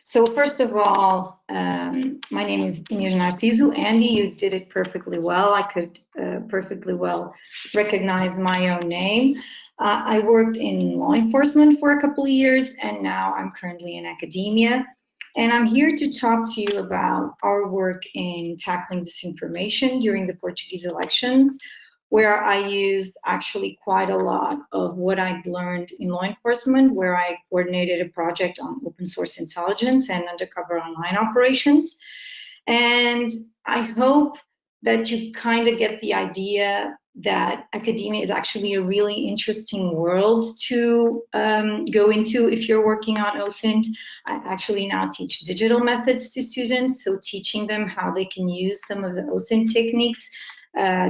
So first of all, my name is Inês Narciso. Andy, you did it perfectly well. I could perfectly well recognize my own name. I worked in law enforcement for a couple of years, and now I'm currently in academia. And I'm here to talk to you about our work in tackling disinformation during the Portuguese elections, where I used actually quite a lot of what I'd learned in law enforcement, where I coordinated a project on open source intelligence and undercover online operations. And I hope that you kind of get the idea that academia is actually a really interesting world to go into if you're working on OSINT. I actually now teach digital methods to students, so teaching them how they can use some of the OSINT techniques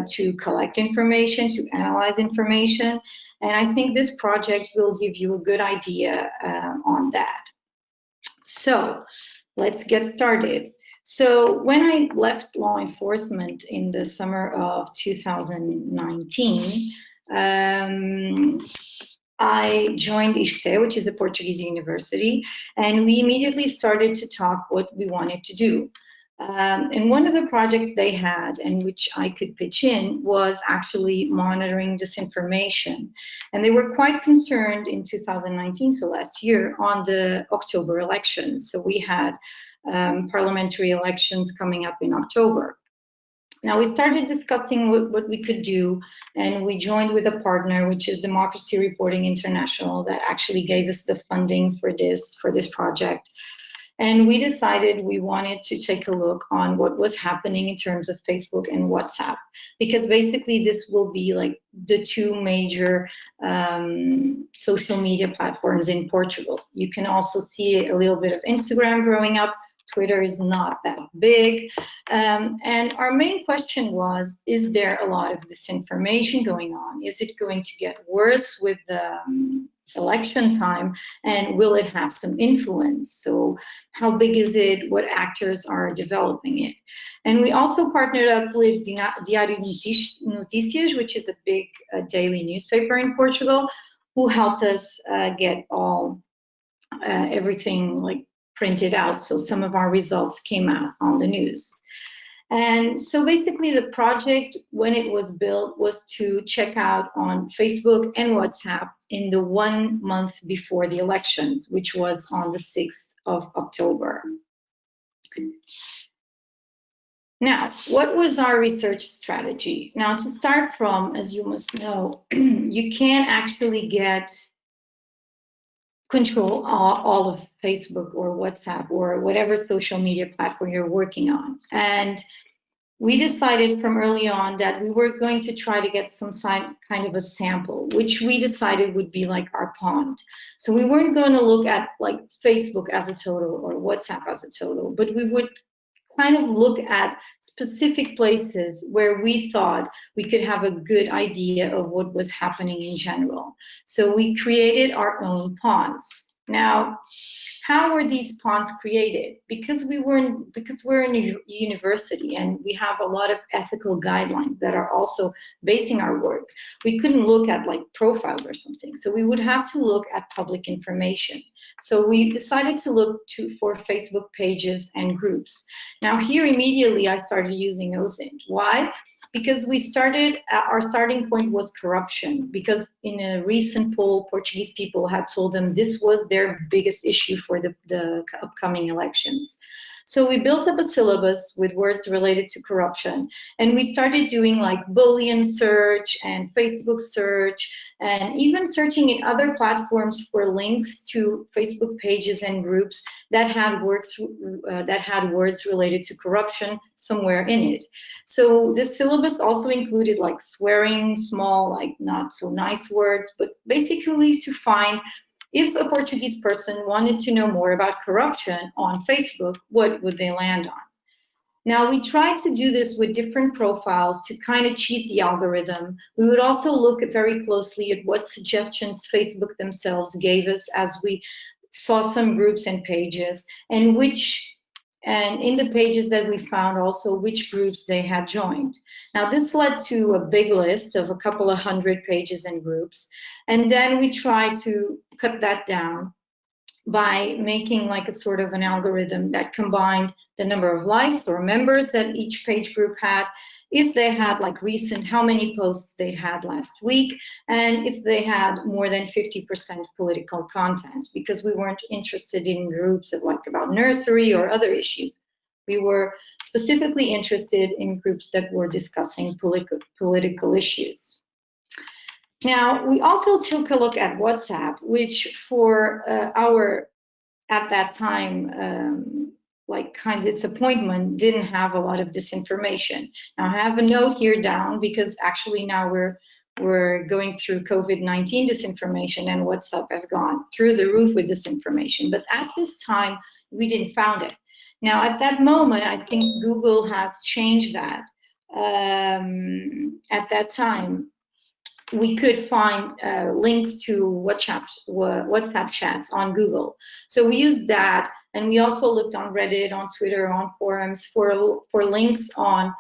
to collect information, to analyze information. And I think this project will give you a good idea on that. So let's get started. So when I left law enforcement in the summer of 2019, I joined ISCTE, which is a Portuguese university, and we immediately started to talk what we wanted to do. And one of the projects they had, and which I could pitch in, was actually monitoring disinformation. And they were quite concerned in 2019, so last year, on the October elections. So we had parliamentary elections coming up in October. Now we started discussing what we could do, and we joined with a partner, which is Democracy Reporting International, that actually gave us the funding for this project. And we decided we wanted to take a look on what was happening in terms of Facebook and WhatsApp, because basically this will be like the two major social media platforms in Portugal. You can also see a little bit of Instagram growing up. Twitter is not that big. And our main question was, is there a lot of disinformation going on? Is it going to get worse with the election time, and will it have some influence? So how big is it? What actors are developing it? And we also partnered up with Diário Notícias, which is a big daily newspaper in Portugal, who helped us get everything like printed out. So some of our results came out on the news. And so basically the project, when it was built, was to check out on Facebook and WhatsApp in the 1 month before the elections, which was on the 6th of October. Now, what was our research strategy? Now, to start from, as you must know, you can't actually get control all of Facebook or WhatsApp or whatever social media platform you're working on. And we decided from early on that we were going to try to get some kind of a sample, which we decided would be like our pond. So we weren't going to look at like Facebook as a total or WhatsApp as a total, but we would kind of look at specific places where we thought we could have a good idea of what was happening in general. So we created our own ponds. Now, how were these ponds created? Because we're in a university and we have a lot of ethical guidelines that are also basing our work. We couldn't look at like profiles or something. So we would have to look at public information. So we decided to look for Facebook pages and groups. Now here immediately I started using OSINT. Why? Because our starting point was corruption, because in a recent poll, Portuguese people had told them this was their biggest issue for the upcoming elections. So we built up a syllabus with words related to corruption, and we started doing like Boolean search and Facebook search, and even searching in other platforms for links to Facebook pages and groups that had words related to corruption somewhere in it. So this syllabus also included like swearing, small, like not so nice words, but basically to find if a Portuguese person wanted to know more about corruption on Facebook, what would they land on? Now, we tried to do this with different profiles to kind of cheat the algorithm. We would also look very closely at what suggestions Facebook themselves gave us as we saw some groups and pages, and in the pages that we found also which groups they had joined. Now this led to a big list of a couple of hundred pages and groups, and then we tried to cut that down by making like a sort of an algorithm that combined the number of likes or members that each page group had, if they had like recent, how many posts they had last week, and if they had more than 50% political content, because we weren't interested in groups of like about nursery or other issues. We were specifically interested in groups that were discussing political issues. Now, we also took a look at WhatsApp, which for our, at that time, like kind of disappointment, didn't have a lot of disinformation. Now, I have a note here down because actually now we're going through COVID-19 disinformation, and WhatsApp has gone through the roof with disinformation. But at this time, we didn't found it. Now, at that moment, I think Google has changed that. At that time, we could find links to WhatsApp chats on Google. So we used that, and we also looked on Reddit, on Twitter, on forums for links on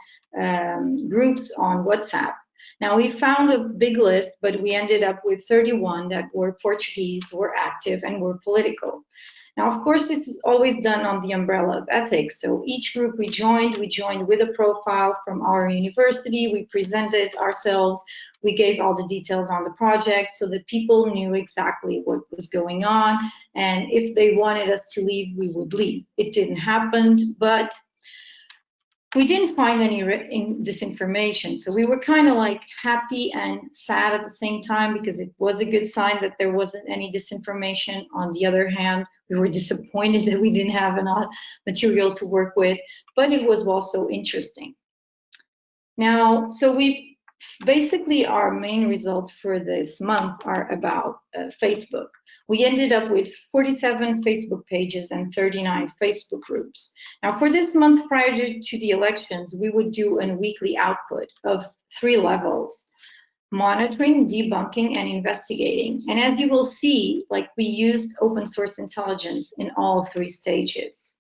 groups on WhatsApp. Now we found a big list, but we ended up with 31 that were Portuguese, were active, and were political. Now, of course, this is always done on the umbrella of ethics. So each group we joined with a profile from our university. We presented ourselves. We gave all the details on the project so that people knew exactly what was going on. And if they wanted us to leave, we would leave. It didn't happen, but we didn't find any disinformation. So we were kind of like happy and sad at the same time, because it was a good sign that there wasn't any disinformation. On the other hand, we were disappointed that we didn't have enough material to work with, but it was also interesting. Now, so we basically, our main results for this month are about Facebook. We ended up with 47 Facebook pages and 39 Facebook groups. Now, for this month prior to the elections, we would do a weekly output of 3 levels: monitoring, debunking, and investigating. And as you will see, like, we used open source intelligence in all 3 stages.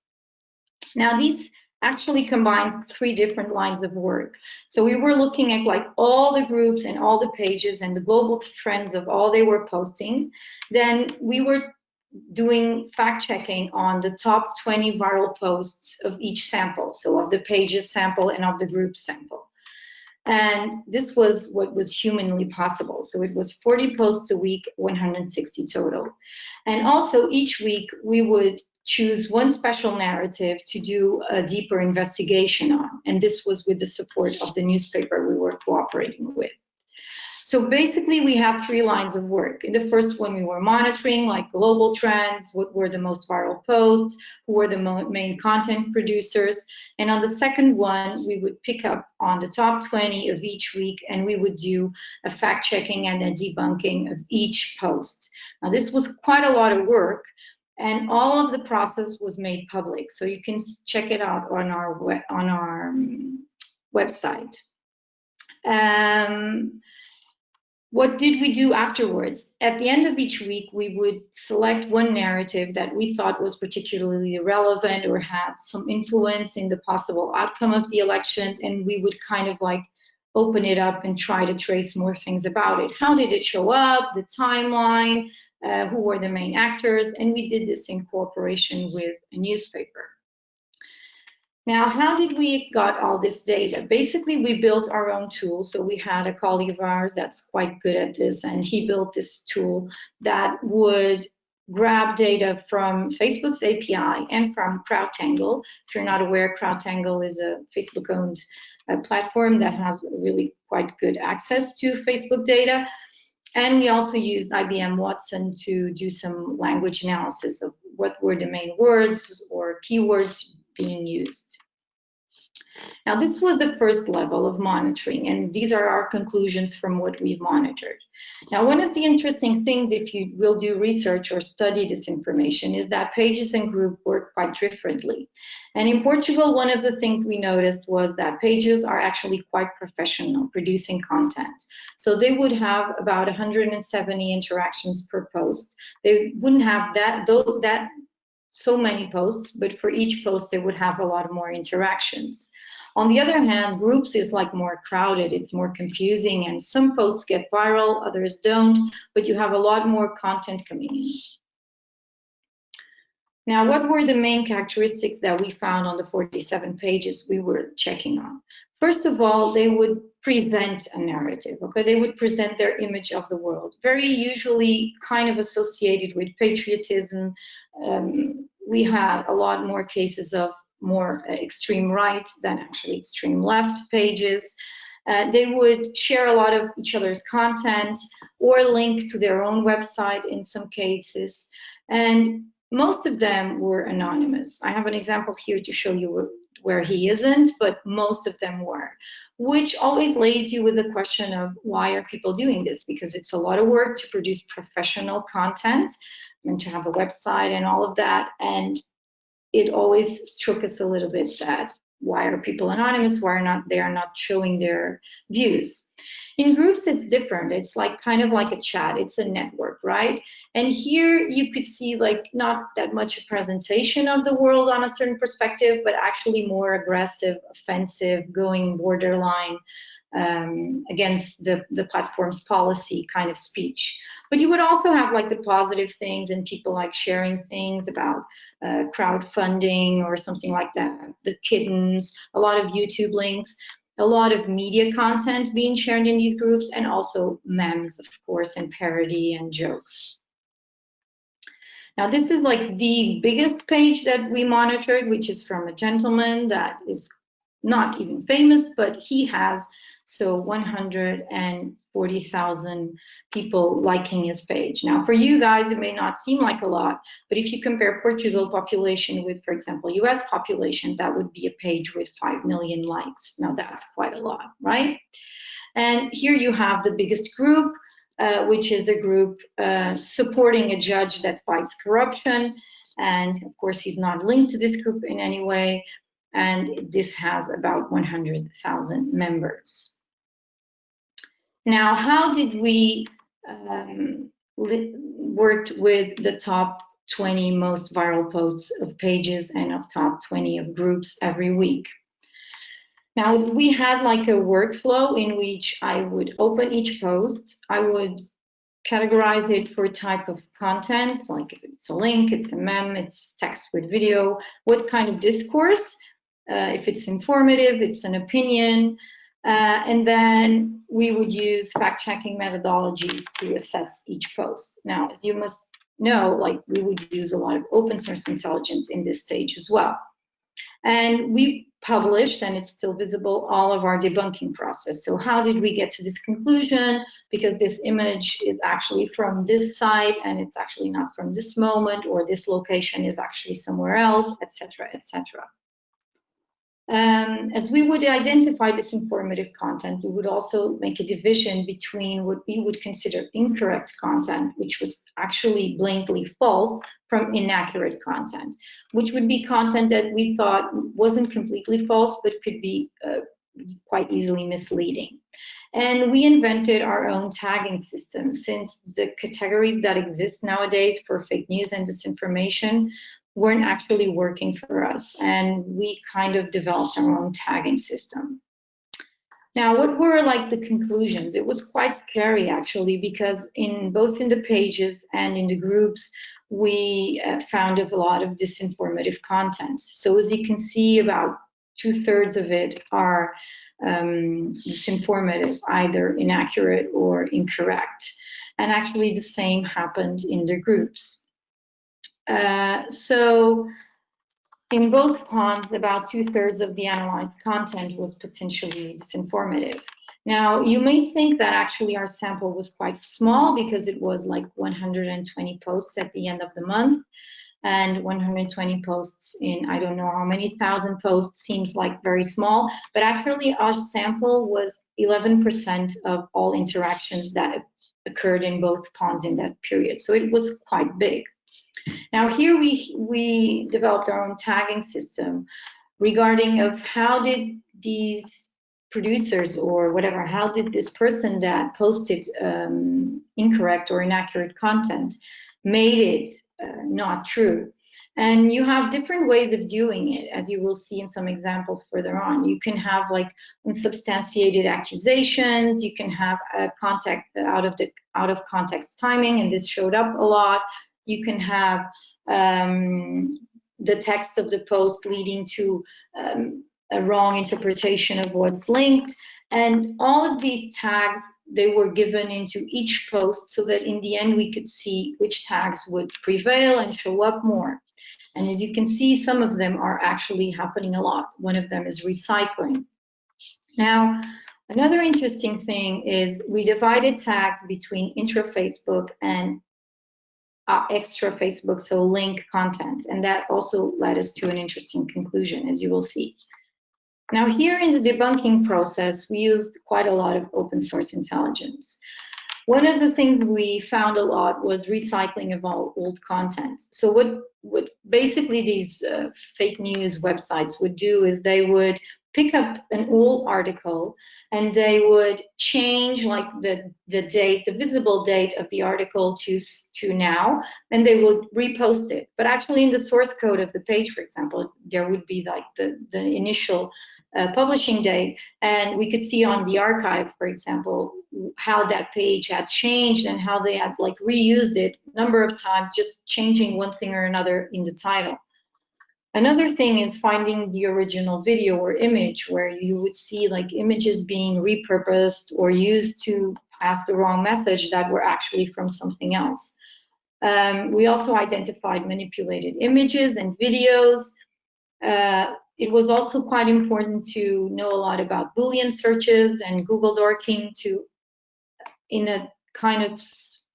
Now, these actually combines 3 different lines of work. So we were looking at like all the groups and all the pages and the global trends of all they were posting. Then we were doing fact checking on the top 20 viral posts of each sample. So of the pages sample and of the group sample. And this was what was humanly possible. So it was 40 posts a week, 160 total. And also each week we would choose one special narrative to do a deeper investigation on. And this was with the support of the newspaper we were cooperating with. So basically, we have 3 lines of work. In the first one, we were monitoring like global trends, what were the most viral posts, who were the main content producers. And on the second one, we would pick up on the top 20 of each week, and we would do a fact checking and a debunking of each post. Now, this was quite a lot of work. And all of the process was made public, so you can check it out on our website. What did we do afterwards? At the end of each week, we would select one narrative that we thought was particularly relevant or had some influence in the possible outcome of the elections, and we would kind of like open it up and try to trace more things about it. How did it show up? The timeline? Who were the main actors? And we did this in cooperation with a newspaper. Now, how did we got all this data? Basically, we built our own tool. So we had a colleague of ours that's quite good at this, and he built this tool that would grab data from Facebook's API and from CrowdTangle. If you're not aware, CrowdTangle is a Facebook-owned platform that has really quite good access to Facebook data. And we also used IBM Watson to do some language analysis of what were the main words or keywords being used. Now, this was the first level of monitoring, and these are our conclusions from what we've monitored. Now, one of the interesting things, if you will do research or study this information, is that pages and group work quite differently. And in Portugal, one of the things we noticed was that pages are actually quite professional, producing content. So they would have about 170 interactions per post. They wouldn't have so many posts, but for each post, they would have a lot more interactions. On the other hand, groups is like more crowded, it's more confusing, and some posts get viral, others don't, but you have a lot more content coming in. Now, what were the main characteristics that we found on the 47 pages we were checking on? First of all, they would present a narrative, okay? They would present their image of the world, very usually kind of associated with patriotism. We had a lot more cases of more extreme right than actually extreme left pages. They would share a lot of each other's content or link to their own website in some cases. And most of them were anonymous. I have an example here to show you where he isn't, but most of them were, which always leads you with the question of why are people doing this? Because it's a lot of work to produce professional content and to have a website and all of that. And it always struck us a little bit that why are people anonymous? Why are not they are not showing their views? In groups, it's different. It's like kind of like a chat. It's a network, right? And here you could see like not that much a presentation of the world on a certain perspective, but actually more aggressive, offensive, going borderline against the platform's policy kind of speech. But you would also have like the positive things and people like sharing things about crowdfunding or something like that, the kittens, a lot of YouTube links, a lot of media content being shared in these groups, and also memes, of course, and parody and jokes. Now, this is like the biggest page that we monitored, which is from a gentleman that is not even famous, but he has 140,000 people liking his page. Now, for you guys, it may not seem like a lot, but if you compare Portugal population with, for example, US population, that would be a page with 5 million likes. Now, that's quite a lot, right? And here you have the biggest group, which is a group supporting a judge that fights corruption. And of course, he's not linked to this group in any way. And this has about 100,000 members. Now, how did we worked with the top 20 most viral posts of pages and of top 20 of groups every week? Now, we had like a workflow in which I would open each post, I would categorize it for type of content, like if it's a link, it's a meme, it's text with video, what kind of discourse, if it's informative, it's an opinion, and then we would use fact-checking methodologies to assess each post. Now, as you must know, like we would use a lot of open source intelligence in this stage as well. And we published, and it's still visible, all of our debunking process. So how did we get to this conclusion? Because this image is actually from this site, and it's actually not from this moment, or this location is actually somewhere else, etc., etc. As we would identify this informative content, we would also make a division between what we would consider incorrect content, which was actually blatantly false, from inaccurate content, which would be content that we thought wasn't completely false, but could be quite easily misleading. And we invented our own tagging system, since the categories that exist nowadays for fake news and disinformation weren't actually working for us, and we kind of developed our own tagging system. Now, what were like the conclusions? It was quite scary actually, because both in the pages and in the groups, we found a lot of disinformative content. So as you can see, about 2/3 of it are disinformative, either inaccurate or incorrect. And actually the same happened in the groups. So in both ponds, about 2/3 of the analyzed content was potentially disinformative. Now, you may think that actually our sample was quite small, because it was like 120 posts at the end of the month, and 120 posts in I don't know how many thousand posts seems like very small, but actually our sample was 11% of all interactions that occurred in both ponds in that period. So it was quite big. Now here we developed our own tagging system regarding of how did these producers or whatever, how did this person that posted incorrect or inaccurate content made it not true. And you have different ways of doing it, as you will see in some examples further on. You can have like unsubstantiated accusations, you can have a out of context timing, and this showed up a lot. You can have the text of the post leading to a wrong interpretation of what's linked. And all of these tags, they were given into each post so that in the end we could see which tags would prevail and show up more. And as you can see, some of them are actually happening a lot. One of them is recycling. Now, another interesting thing is we divided tags between intra-Facebook and extra Facebook, so link content. And that also led us to an interesting conclusion, as you will see. Now, here in the debunking process, we used quite a lot of open source intelligence. One of the things we found a lot was recycling of all old content. So what basically these fake news websites would do is they would pick up an old article and they would change like the date, the visible date of the article to now, and they would repost it. But actually in the source code of the page, for example, there would be like the initial publishing date, and we could see on the archive, for example, how that page had changed and how they had like reused it a number of times, just changing one thing or another in the title. Another thing is finding the original video or image, where you would see like images being repurposed or used to pass the wrong message that were actually from something else. We also identified manipulated images and videos. It was also quite important to know a lot about Boolean searches and Google dorking to, in a kind of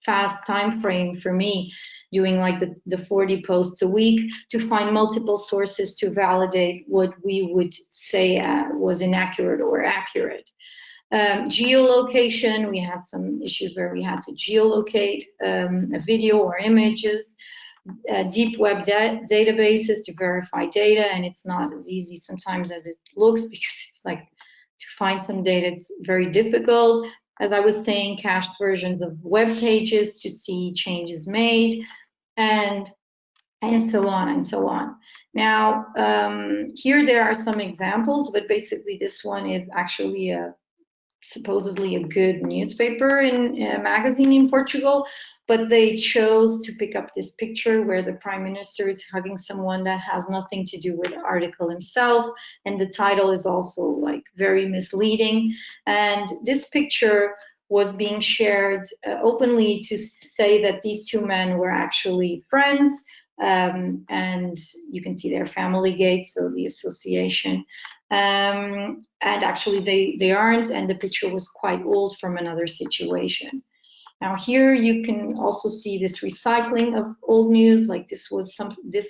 fast time frame for me, doing like the 40 posts a week, to find multiple sources to validate what we would say was inaccurate or accurate. Geolocation, we had some issues where we had to geolocate a video or images. Deep web databases to verify data, and it's not as easy sometimes as it looks, because it's like to find some data, it's very difficult. As I was saying, cached versions of web pages to see changes made, and so on and so on. Now, here there are some examples, but basically this one is actually supposedly a good newspaper in a magazine in Portugal, but they chose to pick up this picture where the prime minister is hugging someone that has nothing to do with the article himself, and the title is also like very misleading. And this picture was being shared openly to say that these two men were actually friends, and you can see their family gate, so the association. And actually they aren't, and the picture was quite old from another situation. Now here you can also see this recycling of old news, like this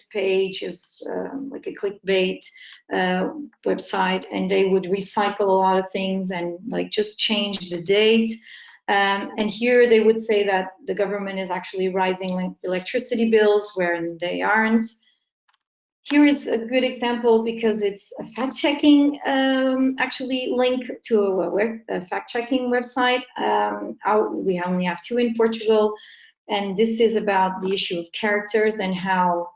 page is like a clickbait website, and they would recycle a lot of things and like just change the date. And here they would say that the government is actually raising electricity bills where they aren't. Here is a good example because it's a fact-checking actually link to a fact-checking website. We only have 2 in Portugal, and this is about the issue of characters and how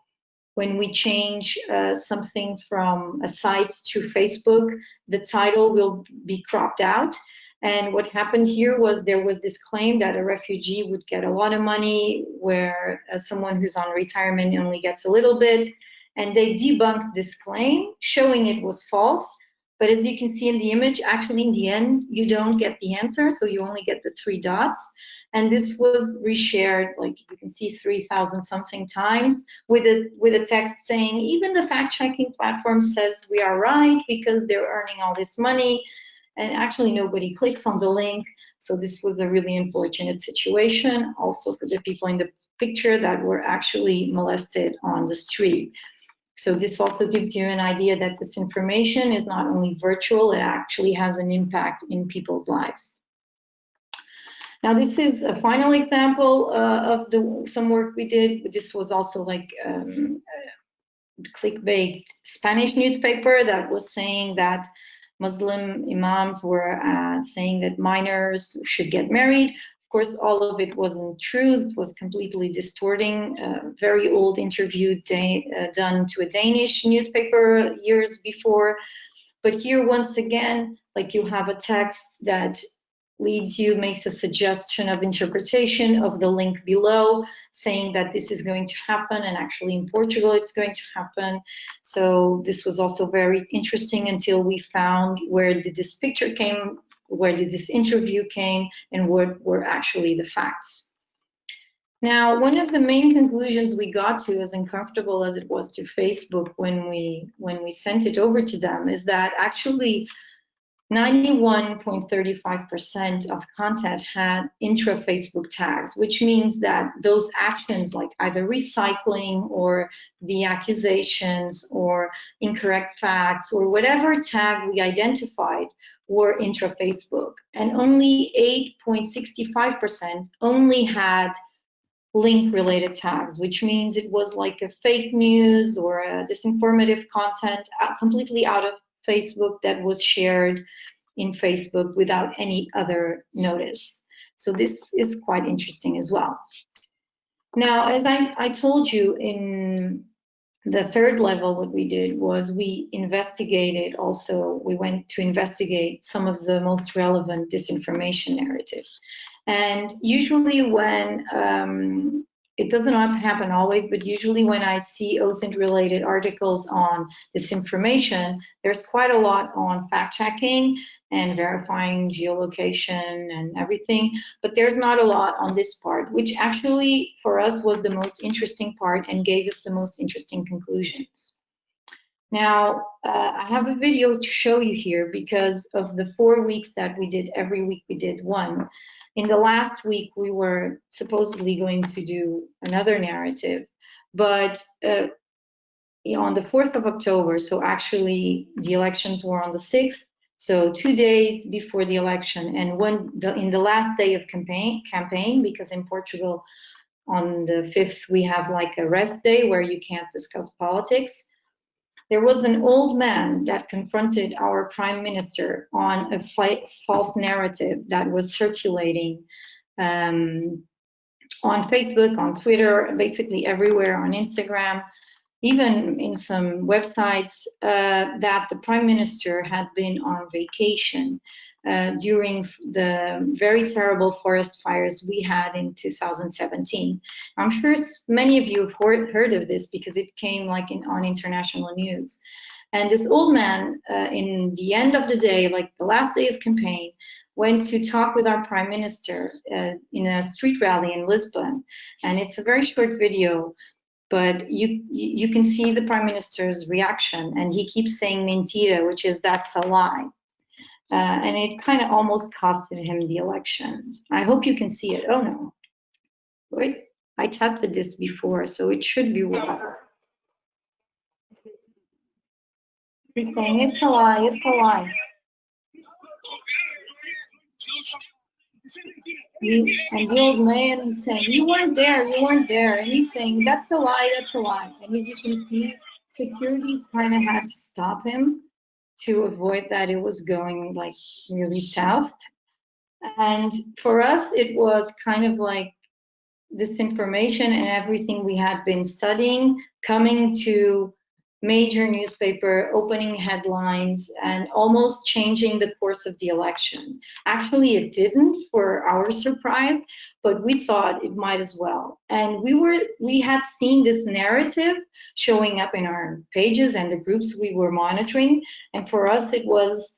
when we change something from a site to Facebook, the title will be cropped out. And what happened here was there was this claim that a refugee would get a lot of money, where someone who's on retirement only gets a little bit. And they debunked this claim, showing it was false. But as you can see in the image, actually in the end, you don't get the answer, so you only get the 3 dots. And this was reshared, like you can see 3,000 something times, with a text saying, even the fact-checking platform says we are right because they're earning all this money. And actually nobody clicks on the link. So this was a really unfortunate situation, also for the people in the picture that were actually molested on the street. So this also gives you an idea that disinformation is not only virtual, it actually has an impact in people's lives. Now, this is a final example of some work we did. This was also like clickbait Spanish newspaper that was saying that Muslim imams were saying that minors should get married. Of course, all of it wasn't true. It was completely distorting. A very old interview done to a Danish newspaper years before. But here, once again, like you have a text that leads you, makes a suggestion of interpretation of the link below, saying that this is going to happen, and actually in Portugal it's going to happen. So this was also very interesting until we found where did this picture came, where did this interview came, and what were actually the facts. Now, one of the main conclusions we got to, as uncomfortable as it was to Facebook when we sent it over to them, is that actually 91.35% of content had intra-Facebook tags, which means that those actions like either recycling or the accusations or incorrect facts or whatever tag we identified were intra-Facebook. And only 8.65% only had link-related tags, which means it was like a fake news or a disinformative content completely out of Facebook that was shared in Facebook without any other notice. So this is quite interesting as well. Now, as I told you, in the third level, what we did was we investigated also, we went to investigate some of the most relevant disinformation narratives. And usually when, it doesn't happen always, but usually when I see OSINT related articles on disinformation, there's quite a lot on fact checking and verifying geolocation and everything, but there's not a lot on this part, which actually for us was the most interesting part and gave us the most interesting conclusions. Now, I have a video to show you here because of the 4 weeks that we did, every week we did one. In the last week, we were supposedly going to do another narrative, but on the 4th of October, so actually the elections were on the 6th, so 2 days before the election, and in the last day of campaign, because in Portugal on the 5th we have like a rest day where you can't discuss politics. There was an old man that confronted our prime minister on a false narrative that was circulating on Facebook, on Twitter, basically everywhere, on Instagram, even in some websites, that the prime minister had been on vacation during the very terrible forest fires we had in 2017. I'm sure many of you have heard of this because it came like on international news. And this old man, in the end of the day, like the last day of campaign, went to talk with our prime minister in a street rally in Lisbon. And it's a very short video, but you can see the prime minister's reaction, and he keeps saying mentira, which is that's a lie. And it kind of almost costed him the election. I hope you can see it. Oh no, wait, I tested this before, so it should be worse. He's saying it's a lie, it's a lie. And the old man is saying, you weren't there, and he's saying, that's a lie, that's a lie. And as you can see, securities kind of had to stop him to avoid that it was going like really south. And for us, it was kind of like this information and everything we had been studying coming to major newspaper, opening headlines, and almost changing the course of the election. Actually, it didn't, for our surprise, but we thought it might as well. And we had seen this narrative showing up in our pages and the groups we were monitoring, and for us it was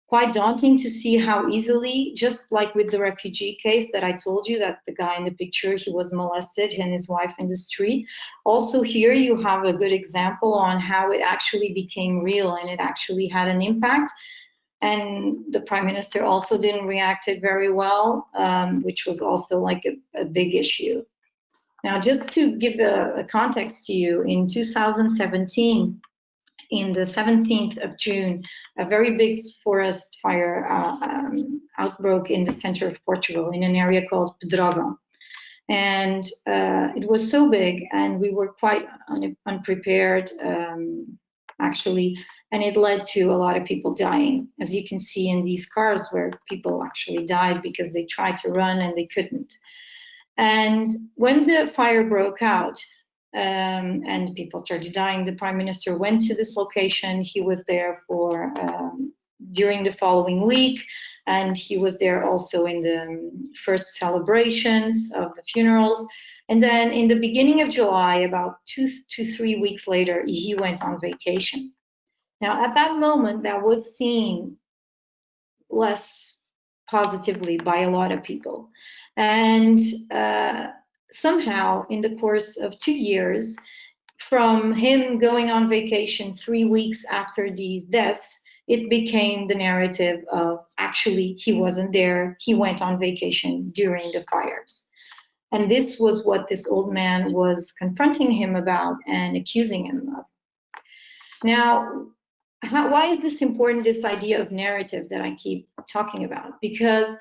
quite daunting to see how easily, just like with the refugee case that I told you, that the guy in the picture, he was molested and his wife in the street. Also here you have a good example on how it actually became real and it actually had an impact. And the prime minister also didn't react it very well, which was also like a big issue. Now, just to give a context to you, in 2017, in the 17th of June, a very big forest fire outbroke in the center of Portugal in an area called Pedrógão. And it was so big, and we were quite unprepared, actually, and it led to a lot of people dying, as you can see in these cars where people actually died because they tried to run and they couldn't. And when the fire broke out, and people started dying, the prime minister went to this location. He was there for during the following week, and he was there also in the first celebrations of the funerals. And then in the beginning of July, about 2 to 3 weeks later, he went on vacation. Now, at that moment, that was seen less positively by a lot of people. And somehow, in the course of 2 years, from him going on vacation 3 weeks after these deaths, it became the narrative of actually he wasn't there, he went on vacation during the fires. And this was what this old man was confronting him about and accusing him of. Now, why is this important, this idea of narrative that I keep talking about? Because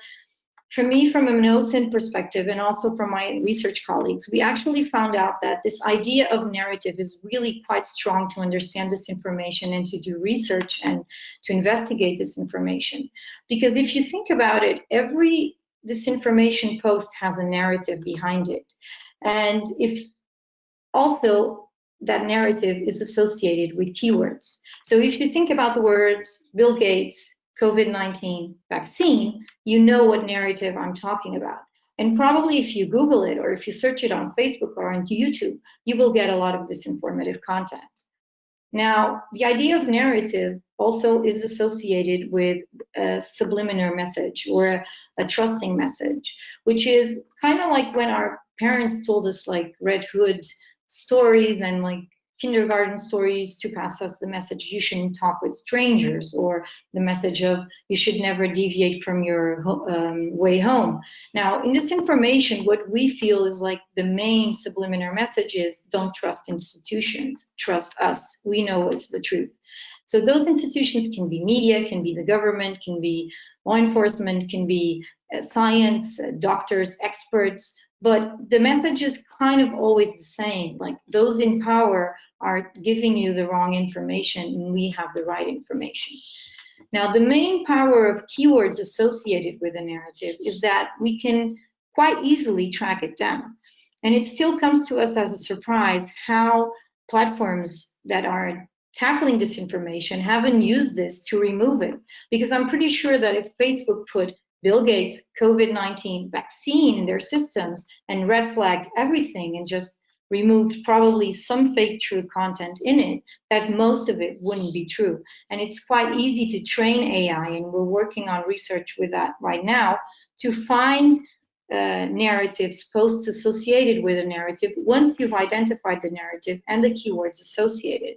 for me, from an OSINT perspective, and also from my research colleagues, we actually found out that this idea of narrative is really quite strong to understand this information and to do research and to investigate this information. Because if you think about it, every disinformation post has a narrative behind it. And if also that narrative is associated with keywords. So if you think about the words Bill Gates, COVID-19 vaccine, you know what narrative I'm talking about. And probably if you Google it or if you search it on Facebook or on YouTube, you will get a lot of disinformative content. Now, the idea of narrative also is associated with a subliminal message or a trusting message, which is kind of like when our parents told us like Red Hood stories and like kindergarten stories to pass us the message you shouldn't talk with strangers, or the message of you should never deviate from your way home. Now, in this information, what we feel is like the main subliminal message is don't trust institutions, trust us. We know what's the truth. So those institutions can be media, can be the government, can be law enforcement, can be science, doctors, experts, but the message is kind of always the same. Like those in power are giving you the wrong information and we have the right information. Now, the main power of keywords associated with a narrative is that we can quite easily track it down. And it still comes to us as a surprise how platforms that are tackling disinformation haven't used this to remove it. Because I'm pretty sure that if Facebook put Bill Gates COVID-19 vaccine in their systems and red flagged everything and just removed probably some fake true content in it, that most of it wouldn't be true. And it's quite easy to train AI, and we're working on research with that right now, to find narratives, posts associated with a narrative once you've identified the narrative and the keywords associated.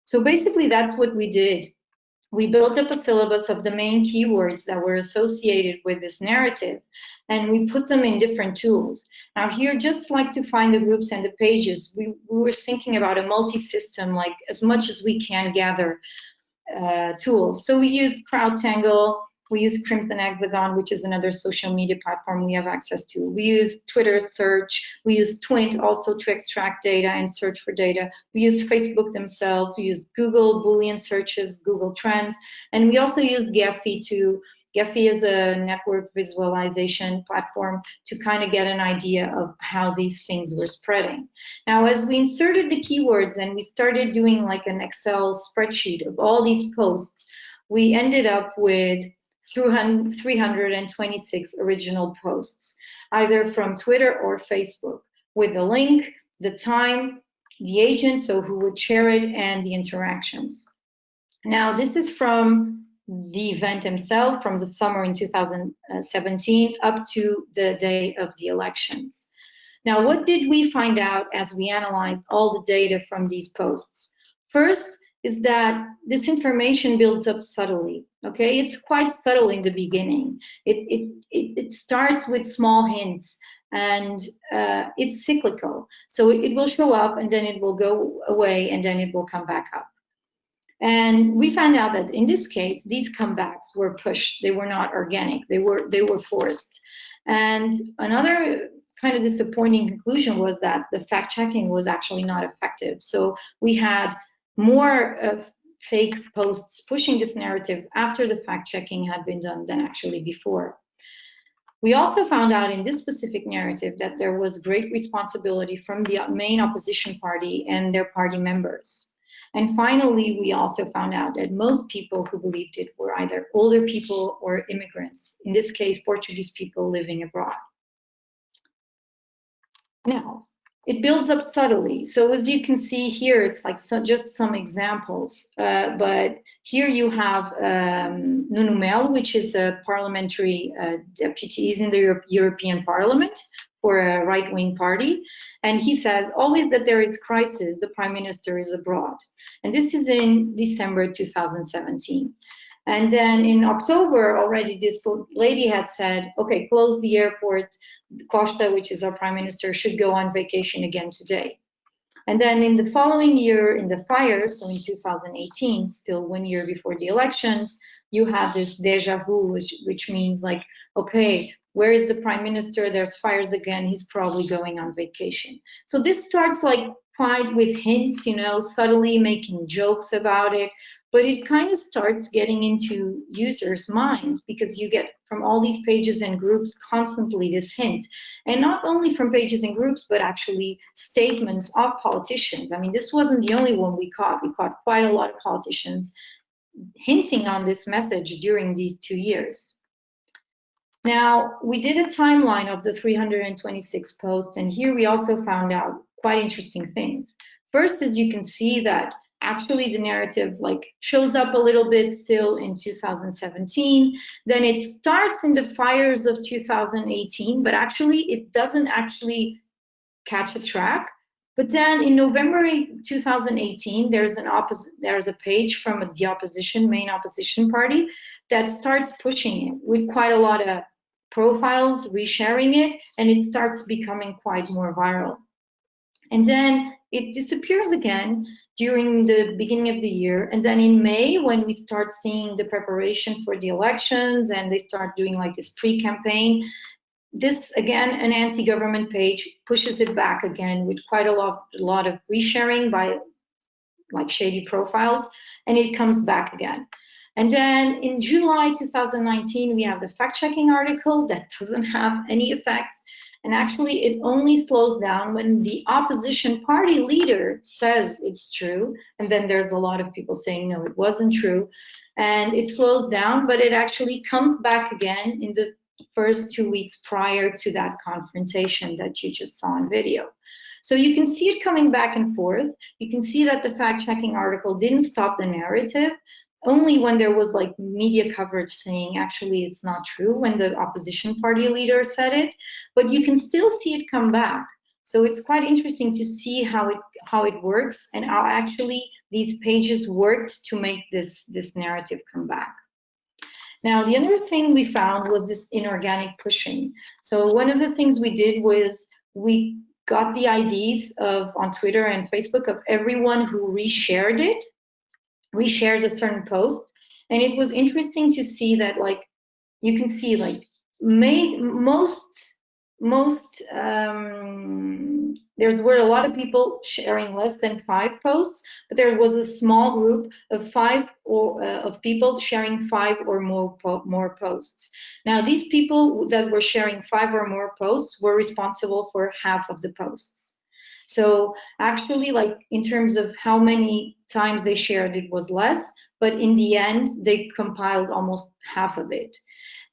So basically that's what we did. We built up a syllabus of the main keywords that were associated with this narrative, and we put them in different tools. Now here, just like to find the groups and the pages, we were thinking about a multi-system, like as much as we can gather tools. So we used CrowdTangle, we use Crimson Hexagon, which is another social media platform we have access to. We use Twitter search. We use Twint also to extract data and search for data. We used Facebook themselves. We used Google Boolean searches, Google Trends, and we also used Gephi to. Gephi is a network visualization platform to kind of get an idea of how these things were spreading. Now, as we inserted the keywords and we started doing like an Excel spreadsheet of all these posts, we ended up with 326 original posts, either from Twitter or Facebook, with the link, the time, the agent, so who would share it, and the interactions. Now, this is from the event himself, from the summer in 2017 up to the day of the elections. Now, what did we find out as we analyzed all the data from these posts? First, is that this information builds up subtly, okay? It's quite subtle in the beginning. It starts with small hints, and it's cyclical. So it will show up, and then it will go away, and then it will come back up. And we found out that in this case, these comebacks were pushed. They were not organic. They were forced. And another kind of disappointing conclusion was that the fact-checking was actually not effective. So we had more fake posts pushing this narrative after the fact-checking had been done than actually before. We also found out in this specific narrative that there was great responsibility from the main opposition party and their party members. And finally, we also found out that most people who believed it were either older people or immigrants, in this case, Portuguese people living abroad. Now, it builds up subtly. So as you can see here, it's like just some examples. But here you have Nuno Melo, which is a parliamentary deputy. He's in the European Parliament for a right-wing party. And he says, always that there is crisis, the prime minister is abroad. And this is in December 2017. And then in October already, this lady had said, okay, close the airport. Costa, which is our prime minister, should go on vacation again today. And then in the following year, in the fires, so in 2018, still 1 year before the elections, you have this deja vu, which means like, okay, where is the prime minister? There's fires again. He's probably going on vacation. So this starts like quite with hints, you know, subtly making jokes about it. But it kind of starts getting into users' minds because you get from all these pages and groups constantly this hint. And not only from pages and groups, but actually statements of politicians. I mean, this wasn't the only one we caught. We caught quite a lot of politicians hinting on this message during these 2 years. Now, we did a timeline of the 326 posts, and here we also found out quite interesting things. First, as you can see that actually the narrative like shows up a little bit still in 2017, then it starts in the fires of 2018, but actually it doesn't actually catch a track. But then in November 2018, there's a page from the main opposition party that starts pushing it with quite a lot of profiles, resharing it, and it starts becoming quite more viral. And then it disappears again during the beginning of the year. And then in May, when we start seeing the preparation for the elections and they start doing like this pre-campaign, this, again, an anti-government page pushes it back again with quite a lot of resharing by like shady profiles, and it comes back again. And then in July 2019, we have the fact-checking article that doesn't have any effects. And actually, it only slows down when the opposition party leader says it's true. And then there's a lot of people saying, no, it wasn't true. And it slows down, but it actually comes back again in the first 2 weeks prior to that confrontation that you just saw in video. So you can see it coming back and forth. You can see that the fact-checking article didn't stop the narrative, only when there was like media coverage saying actually it's not true, when the opposition party leader said it, but you can still see it come back. So it's quite interesting to see how it works and how actually these pages worked to make this narrative come back. Now, the other thing we found was this inorganic pushing. So one of the things we did was we got the IDs on Twitter and Facebook of everyone who reshared a certain post. And it was interesting to see that, like, you can see, like, there were a lot of people sharing less than 5 posts, but there was a small group of of people sharing 5 or more posts. Now, these people that were sharing 5 or more posts were responsible for half of the posts. So actually, like, in terms of how many times they shared, it was less, but in the end, they compiled almost half of it.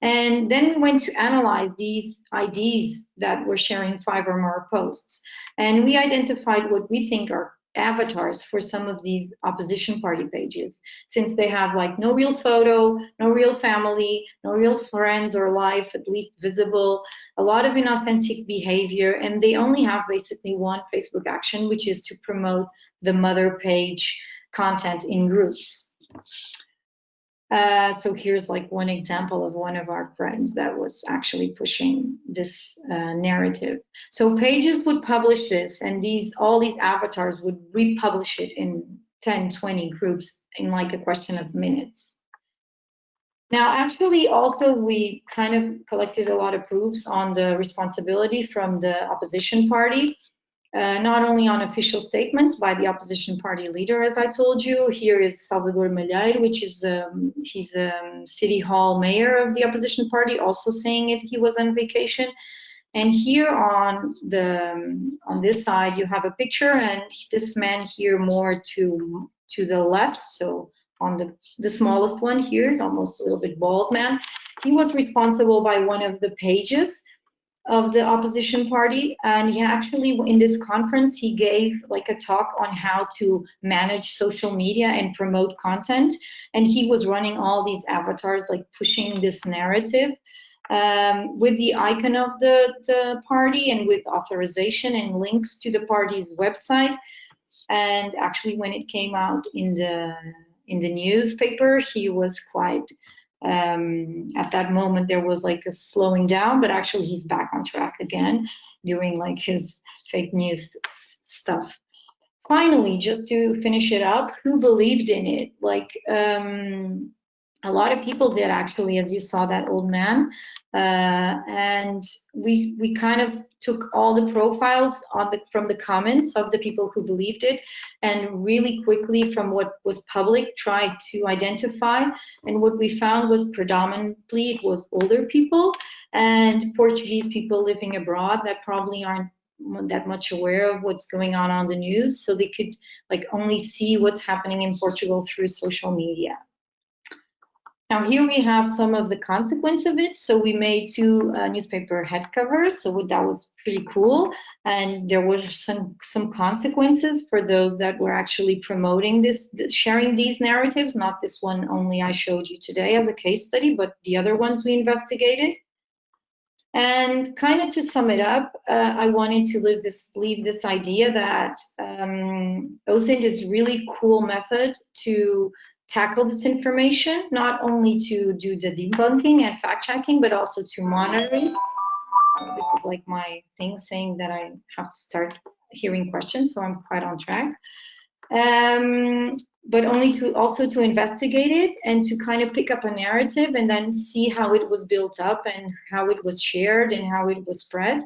And then we went to analyze these IDs that were sharing 5 or more posts. And we identified what we think are avatars for some of these opposition party pages, since they have like no real photo, no real family, no real friends or life, at least visible, a lot of inauthentic behavior, and they only have basically one Facebook action, which is to promote the mother page content in groups. So here's like one example of one of our friends that was actually pushing this narrative. So pages would publish this, and all these avatars would republish it in 10, 20 groups in like a question of minutes. Now, actually, also, we kind of collected a lot of proofs on the responsibility from the opposition party. Not only on official statements by the opposition party leader, as I told you. Here is Salvador Malheiro, which is he's city hall mayor of the opposition party, also saying he was on vacation. And here on this side, you have a picture, and this man here more to to the left, so on the smallest one here, almost a little bit bald man. He was responsible by one of the pages of the opposition party, and he actually, in this conference, he gave like a talk on how to manage social media and promote content, and he was running all these avatars, like pushing this narrative with the icon of the party and with authorization and links to the party's website. And actually, when it came out in the newspaper, he was quite at that moment there was like a slowing down, but actually he's back on track again, doing like his fake news stuff. Finally, just to finish it up, who believed in it? Like a lot of people did, actually, as you saw that old man, and we kind of took all the profiles from the comments of the people who believed it, and really quickly from what was public tried to identify, and what we found was predominantly it was older people and Portuguese people living abroad that probably aren't that much aware of what's going on the news, so they could like only see what's happening in Portugal through social media. Now here we have some of the consequence of it. So we made 2 newspaper head covers, so that was pretty cool. And there were some consequences for those that were actually promoting this, sharing these narratives, not this one only I showed you today as a case study, but the other ones we investigated. And kind of to sum it up, I wanted to leave this idea that OSINT is a really cool method to tackle disinformation, not only to do the debunking and fact-checking, but also to monitoring. This is like my thing saying that I have to start hearing questions, so I'm quite on track. But only also to investigate it and to kind of pick up a narrative and then see how it was built up and how it was shared and how it was spread.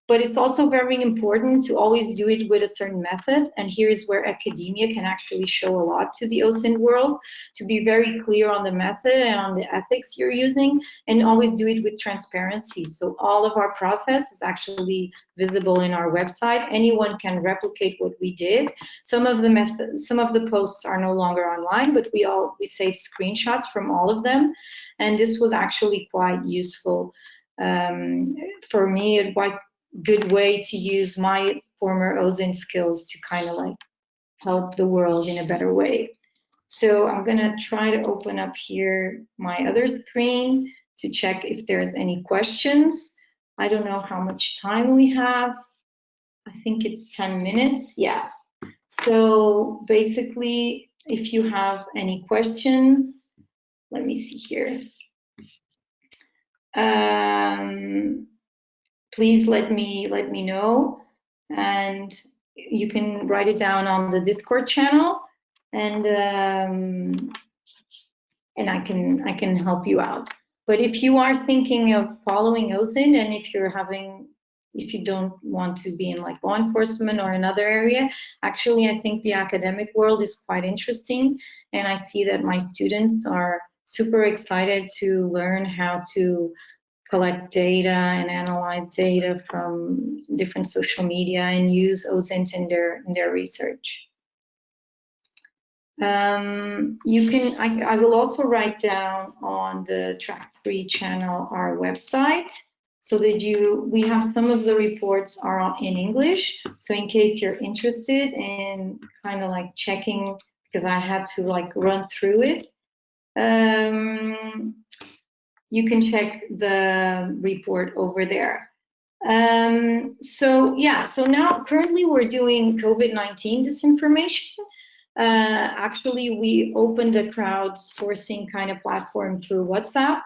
But it's also very important to always do it with a certain method. And here's where academia can actually show a lot to the OSINT world, to be very clear on the method and on the ethics you're using, and always do it with transparency. So all of our process is actually visible in our website. Anyone can replicate what we did. Some of the posts are no longer online, but we saved screenshots from all of them. And this was actually quite useful for me. It quite good way to use my former OSINT skills to kind of like help the world in a better way. So I'm gonna try to open up here my other screen to check if there's any questions. I don't know how much time we have. I think it's 10 minutes, yeah. So basically, if you have any questions, let me see here. Please let me know, and you can write it down on the Discord channel, and I can help you out. But if you are thinking of following OSINT, and if you don't want to be in like law enforcement or another area, actually I think the academic world is quite interesting, and I see that my students are super excited to learn how to collect data and analyze data from different social media and use OSINT in their research. I will also write down on the Track 3 channel our website, so that we have some of the reports are in English. So in case you're interested in kind of like checking, because I had to like run through it, you can check the report over there. So now currently we're doing COVID-19 disinformation. Actually, we opened a crowdsourcing kind of platform through WhatsApp,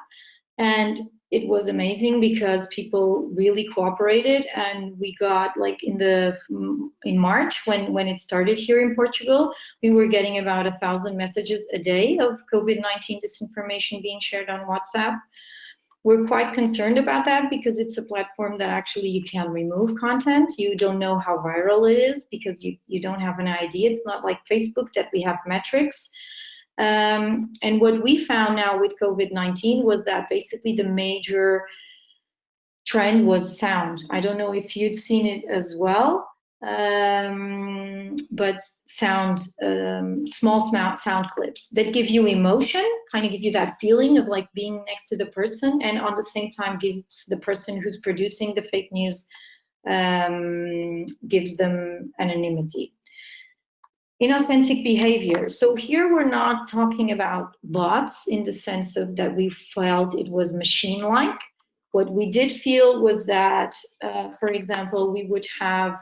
and it was amazing because people really cooperated, and we got like in March when it started here in Portugal, we were getting about 1,000 messages a day of COVID-19 disinformation being shared on WhatsApp. We're quite concerned about that because it's a platform that actually you can remove content. You don't know how viral it is because you don't have an idea. It's not like Facebook that we have metrics. And what we found now with COVID-19 was that basically the major trend was sound. I don't know if you'd seen it as well. but sound, small sound clips that give you emotion, kind of give you that feeling of like being next to the person, and on the same time gives the person who's producing the fake news, gives them anonymity. Inauthentic behavior. So here we're not talking about bots in the sense of that we felt it was machine-like. What we did feel was that, for example, we would have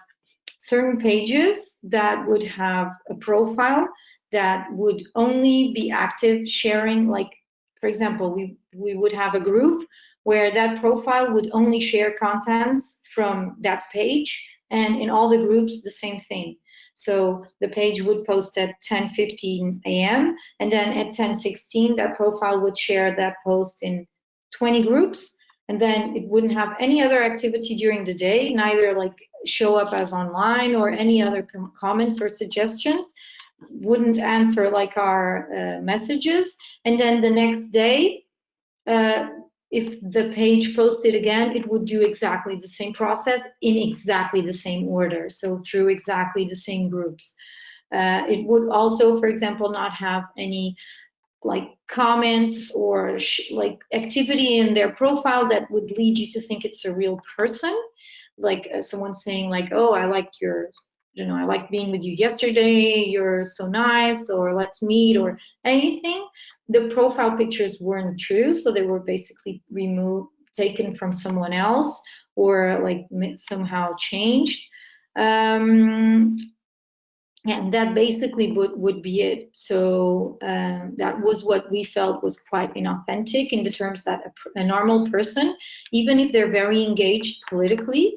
certain pages that would have a profile that would only be active sharing, like, for example, we would have a group where that profile would only share contents from that page, and in all the groups, the same thing. So the page would post at 10:15 a.m. and then at 10:16, that profile would share that post in 20 groups, and then it wouldn't have any other activity during the day, neither like show up as online or any other comments or suggestions, wouldn't answer like our messages. And then the next day, if the page posted again, it would do exactly the same process in exactly the same order, so through exactly the same groups. It would also, for example, not have any like comments or like activity in their profile that would lead you to think it's a real person, like someone saying like, oh, I liked your, I liked being with you yesterday, you're so nice, or let's meet, or anything. The profile pictures weren't true, so they were basically removed, taken from someone else, or like somehow changed. And that basically would be it. So that was what we felt was quite inauthentic, in the terms that a normal person, even if they're very engaged politically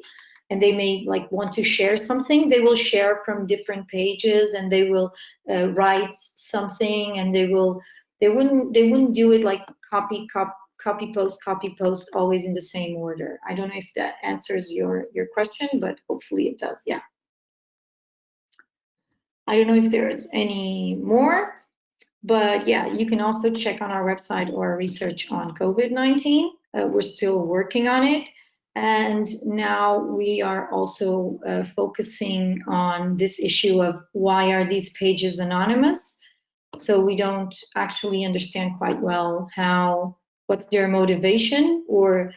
and they may like want to share something, they will share from different pages, and they will write something, and they wouldn't do it like copy post always in the same order. I don't know if that answers your question, but hopefully it does. Yeah. I don't know if there's any more, but yeah, you can also check on our website or research on COVID-19. We're still working on it. And now we are also focusing on this issue of why are these pages anonymous? So we don't actually understand quite well what's their motivation, or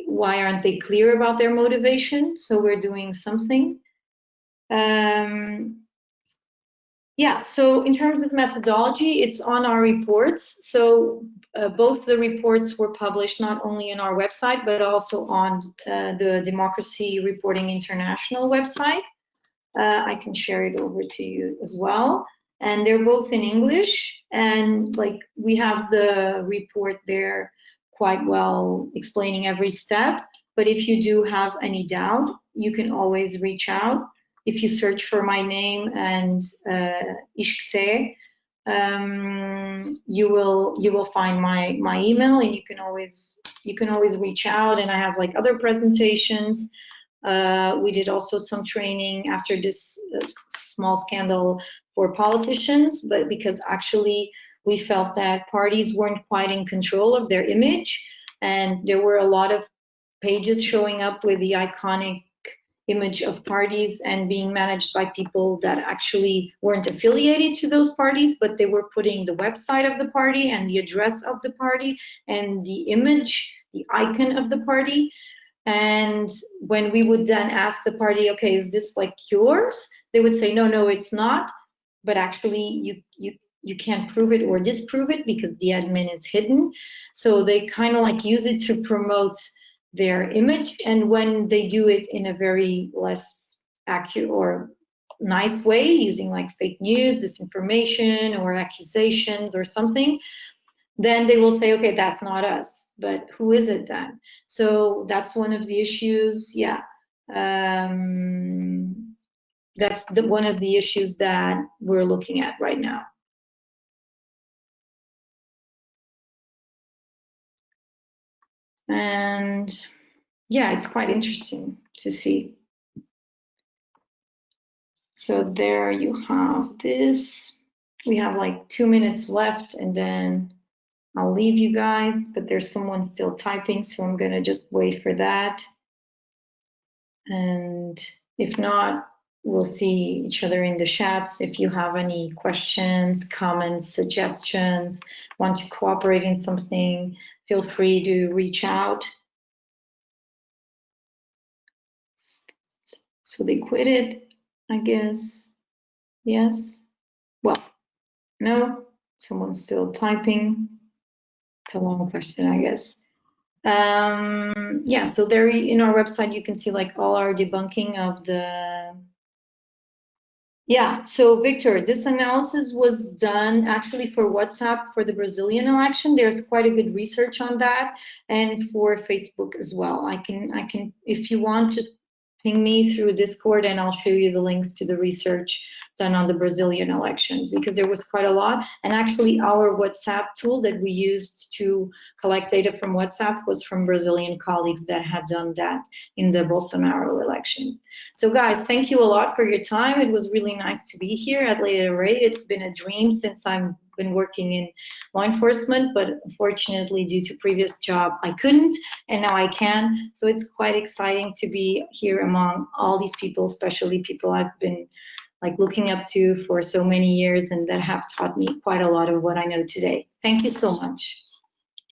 why aren't they clear about their motivation? So we're doing something. Yeah, so in terms of methodology, it's on our reports. So both the reports were published not only on our website, but also on the Democracy Reporting International website. I can share it over to you as well. And they're both in English, and like we have the report there quite well explaining every step. But if you do have any doubt, you can always reach out. If you search for my name and Ishkte, you will find my email, and you can always reach out. And I have like other presentations. We did also some training after this small scandal for politicians, but because actually we felt that parties weren't quite in control of their image, and there were a lot of pages showing up with the iconic image of parties and being managed by people that actually weren't affiliated to those parties, but they were putting the website of the party and the address of the party and the image, the icon of the party. And when we would then ask the party, okay, is this like yours? They would say, no, it's not. But actually you can't prove it or disprove it because the admin is hidden. So they kind of like use it to promote their image. And when they do it in a very less accurate or nice way, using like fake news, disinformation, or accusations or something, then they will say, okay, that's not us. But who is it then? So that's one of the issues. Yeah. That's one of the issues that we're looking at right now. And yeah, it's quite interesting to see. So there you have this. We have like 2 minutes left, and then I'll leave you guys, but there's someone still typing, so I'm gonna just wait for that. And if not, we'll see each other in the chats. If you have any questions, comments, suggestions, want to cooperate in something, feel free to reach out. So they quitted, I guess. Yes. Well, no, someone's still typing. It's a long question, I guess. Yeah, so there in our website, you can see like all our debunking of the. Yeah, so Victor, this analysis was done actually for WhatsApp for the Brazilian election. There's quite a good research on that, and for Facebook as well. I can, if you want, just ping me through Discord and I'll show you the links to the research done on the Brazilian elections, because there was quite a lot. And actually our WhatsApp tool that we used to collect data from WhatsApp was from Brazilian colleagues that had done that in the Bolsonaro election. So guys, thank you a lot for your time. It was really nice to be here at Leia Ray. It's been a dream since I've been working in law enforcement, but unfortunately due to previous job, I couldn't, and now I can. So it's quite exciting to be here among all these people, especially people I've been like looking up to for so many years and that have taught me quite a lot of what I know today. Thank you so much.